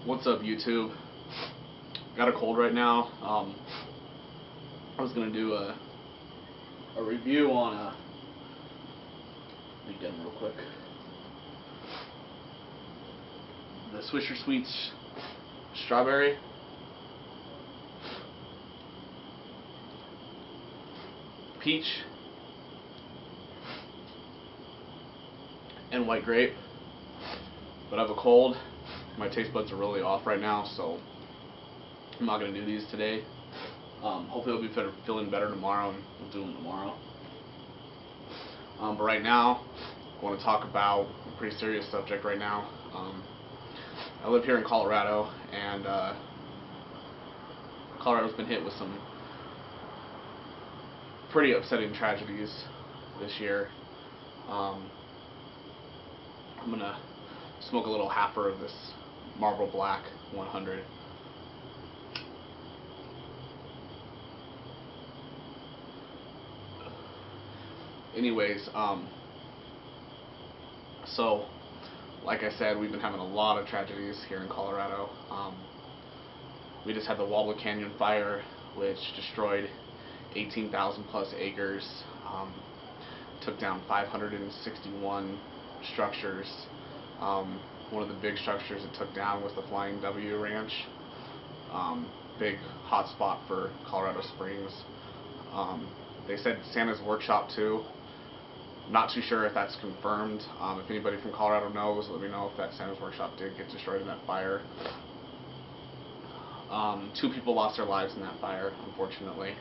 What's up, YouTube? Got a cold right now. I was gonna do a review on let me get them real quick. The Swisher Sweets strawberry, peach, and white grape. But I have a cold. My taste buds are really off right now, so I'm not going to do these today. Hopefully I'll be feeling better tomorrow, and we'll do them tomorrow. But right now, I want to talk about a pretty serious subject right now. I live here in Colorado, and Colorado's been hit with some pretty upsetting tragedies this year. I'm going to smoke a little halfer of this Marlboro Black 100. Anyways, so like I said, we've been having a lot of tragedies here in Colorado. We just had the Waldo Canyon fire, which destroyed 18,000 plus acres, took down 561 structures. One of the big structures it took down was the Flying W Ranch, big hot spot for Colorado Springs. They said Santa's Workshop too. Not too sure if that's confirmed. If anybody from Colorado knows, let me know if that Santa's Workshop did get destroyed in that fire. 2 people lost their lives in that fire, unfortunately.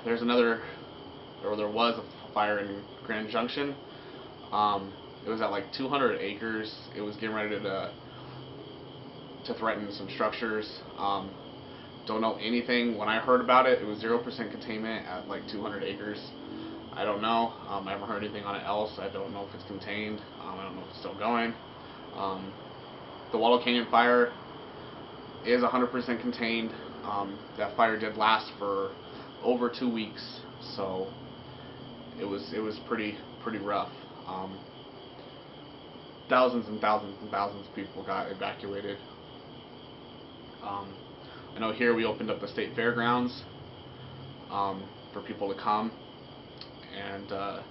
There's another, or there was a fire in Grand Junction. It was at like 200 acres. It was getting ready to threaten some structures. Don't know anything. When I heard about it, it was 0% containment at like 200 acres. I don't know. I haven't heard anything on it else. I don't know if it's contained. I don't know if it's still going. The Waldo Canyon fire is 100% contained. That fire did last for over 2 weeks, so it was pretty rough. Thousands and thousands and thousands of people got evacuated. I know here we opened up the state fairgrounds for people to come, and a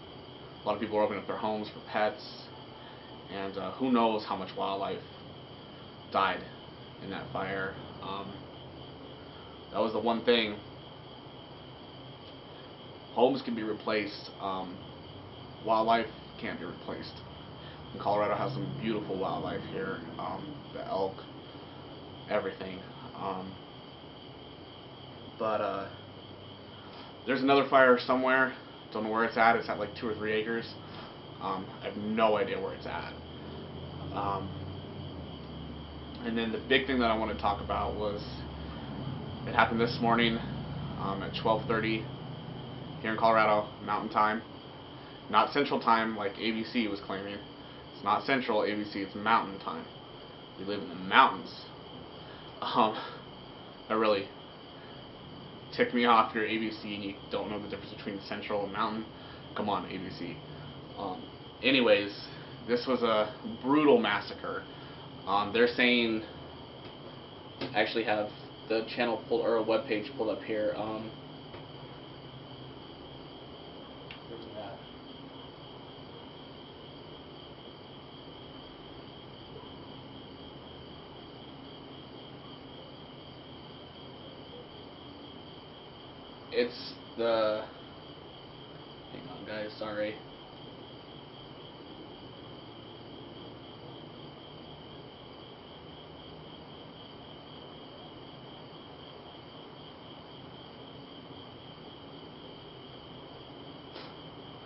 lot of people are opening up their homes for pets, and who knows how much wildlife died in that fire. That was the one thing. Homes can be replaced. Wildlife can't be replaced. And Colorado has some beautiful wildlife here. The elk, everything. There's another fire somewhere. Don't know where it's at. It's at like 2 or 3 acres. I have no idea where it's at. And then the big thing that I want to talk about was, it happened this morning at 12:30 here in Colorado, Mountain Time. Not Central Time like ABC was claiming. It's not Central ABC, it's Mountain Time. We live in the mountains. That really ticked me off. You're ABC and you don't know the difference between Central and Mountain. Come on, ABC. Anyways, this was a brutal massacre. They're saying, I actually have the channel pulled, or a webpage pulled up here. Where's it at? It's the, hang on guys, sorry.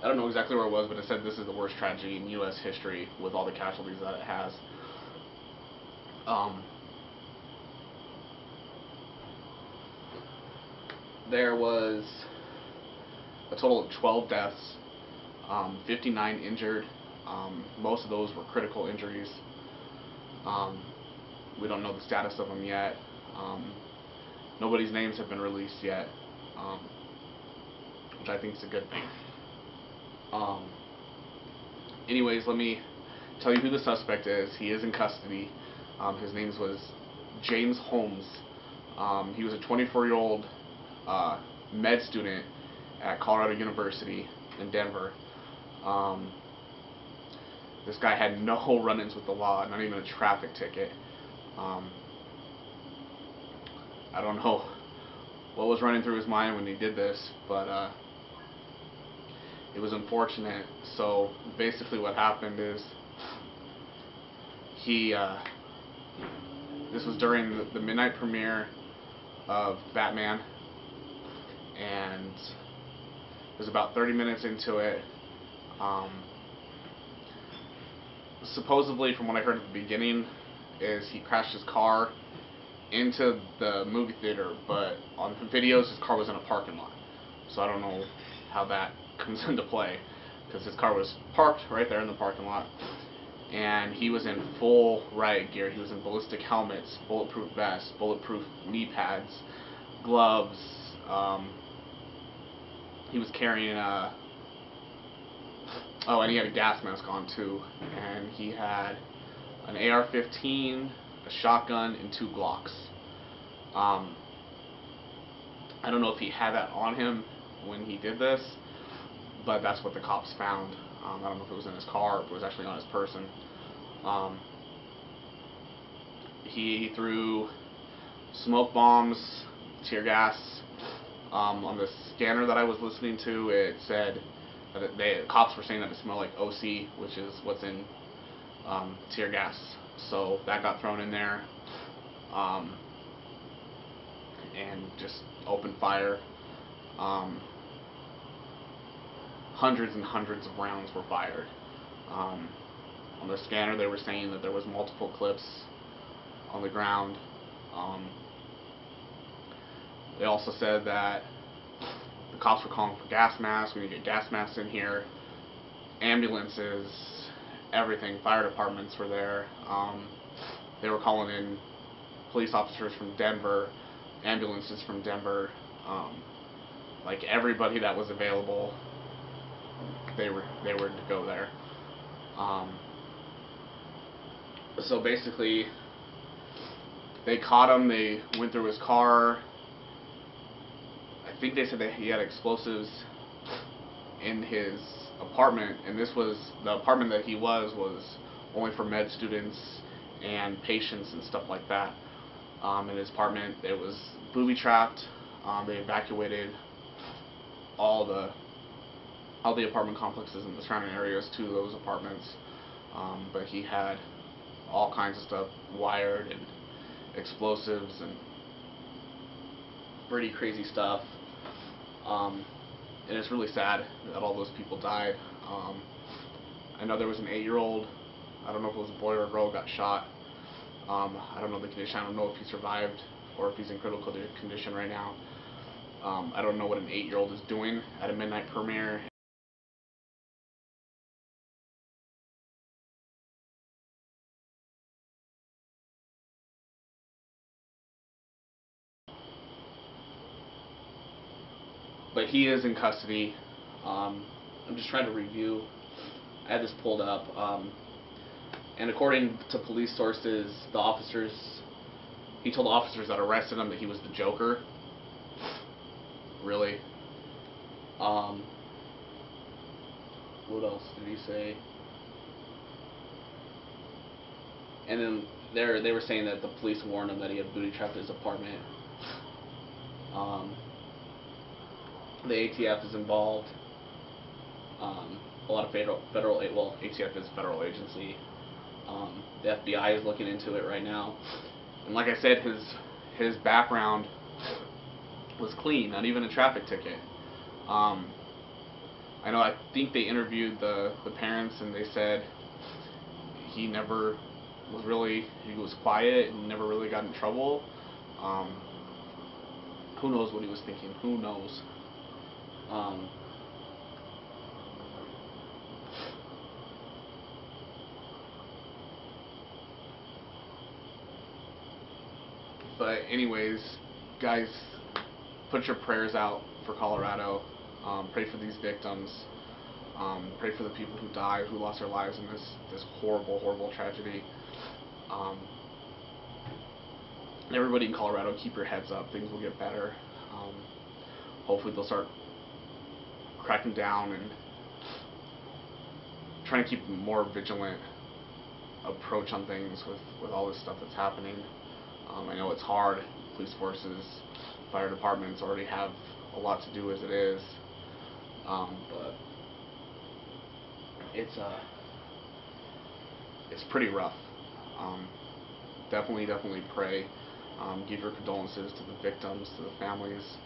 I don't know exactly where it was, but it said this is the worst tragedy in U.S. history with all the casualties that it has. There was a total of 12 deaths, 59 injured. Most of those were critical injuries. We don't know the status of them yet. Nobody's names have been released yet, which I think is a good thing. Anyways, let me tell you who the suspect is. He is in custody. His name was James Holmes. He was a 24-year-old med student at Colorado University in Denver. This guy had no run-ins with the law, not even a traffic ticket. I don't know what was running through his mind when he did this, but it was unfortunate. So basically what happened is this was during the midnight premiere of Batman, and it was about 30 minutes into it. Supposedly, from what I heard at the beginning, is he crashed his car into the movie theater, but on the videos his car was in a parking lot. So I don't know how that comes into play, because his car was parked right there in the parking lot, and he was in full riot gear. He was in ballistic helmets, bulletproof vests, bulletproof knee pads, gloves. He was carrying and he had a gas mask on too, and he had an AR-15, a shotgun, and 2 Glocks. I don't know if he had that on him when he did this, but that's what the cops found. I don't know if it was in his car or if it was actually on his person. He threw smoke bombs, tear gas. On the scanner that I was listening to, it said that the cops were saying that it smelled like OC, which is what's in tear gas. So that got thrown in there, and just opened fire. Hundreds and hundreds of rounds were fired. On the scanner, they were saying that there was multiple clips on the ground. They also said that the cops were calling for gas masks. We need to get gas masks in here. Ambulances, everything. Fire departments were there. They were calling in police officers from Denver, ambulances from Denver. Like everybody that was available, they were to go there. So basically, they caught him. They went through his car. I think they said that he had explosives in his apartment, and this was the apartment that he was only for med students and patients and stuff like that. In his apartment, it was booby trapped. They evacuated all the apartment complexes in the surrounding areas to those apartments, but he had all kinds of stuff wired and explosives and pretty crazy stuff. And it's really sad that all those people died. I know there was an 8-year-old, I don't know if it was a boy or a girl, got shot. I don't know the condition. I don't know if he survived or if he's in critical condition right now. I don't know what an 8-year-old is doing at a midnight premiere. But he is in custody. I'm just trying to review. I had this pulled up. And according to police sources, he told the officers that arrested him that he was the Joker. Really? What else did he say? And then they were saying that the police warned him that he had booty trapped his apartment. The ATF is involved. A lot of ATF is a federal agency. The FBI is looking into it right now. And like I said, his background was clean, not even a traffic ticket. I think they interviewed the parents, and they said he never was he was quiet and never really got in trouble. Who knows what he was thinking? Who knows? But anyways, guys, put your prayers out for Colorado. Pray for these victims. Pray for the people who died, who lost their lives in this horrible, horrible tragedy. Everybody in Colorado, keep your heads up. Things will get better. Hopefully they'll start cracking down and trying to keep a more vigilant approach on things with all this stuff that's happening. I know it's hard. Police forces, fire departments already have a lot to do as it is. But it's pretty rough. Definitely pray. Give your condolences to the victims, to the families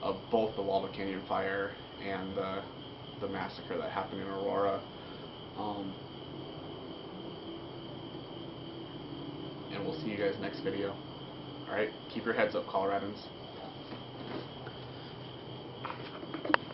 of both the Waldo Canyon fire and the massacre that happened in Aurora. And we'll see you guys next video. Alright, keep your heads up, Coloradans.